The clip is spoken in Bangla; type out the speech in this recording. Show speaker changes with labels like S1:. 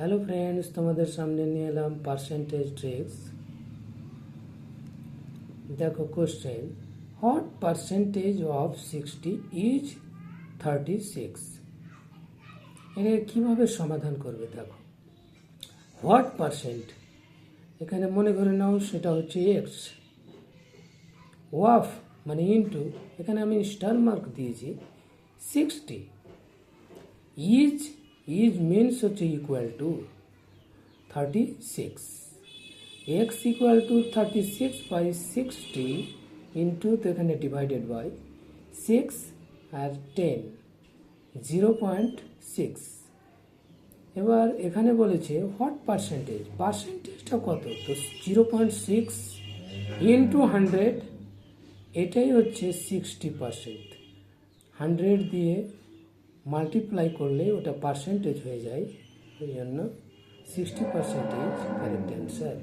S1: হ্যালো ফ্রেন্ডস, তোমাদের সামনে নিয়ে এলাম পার্সেন্টেজ ট্রিক্স। দেখো question, what percentage of 60 is 36? এটা কীভাবে সমাধান করবে? দেখো, হোয়াট পার্সেন্ট এখানে মনে করে নাও সেটা হচ্ছে এক্স। ওয়াফ মানে ইন্টু, এখানে আমি স্টার মার্ক দিয়েছি 60। ইজ মিনস হচ্ছে equal to 36। x equal to 36 by 60 into, তো এখানে ডিভাইডেড বাই 6 আর 10, 0.6। এবার এখানে বলেছে হোয়াট পার্সেন্টেজ, পার্সেন্টেজটা কত? তো 0.6 ইন্টু 100, এটাই হচ্ছে 60%। 100 দিয়ে মাল্টিপ্লাই করলে ওটা পার্সেন্টেজ হয়ে যায়, ওই জন্য 60% কারেক্ট অ্যান্সার।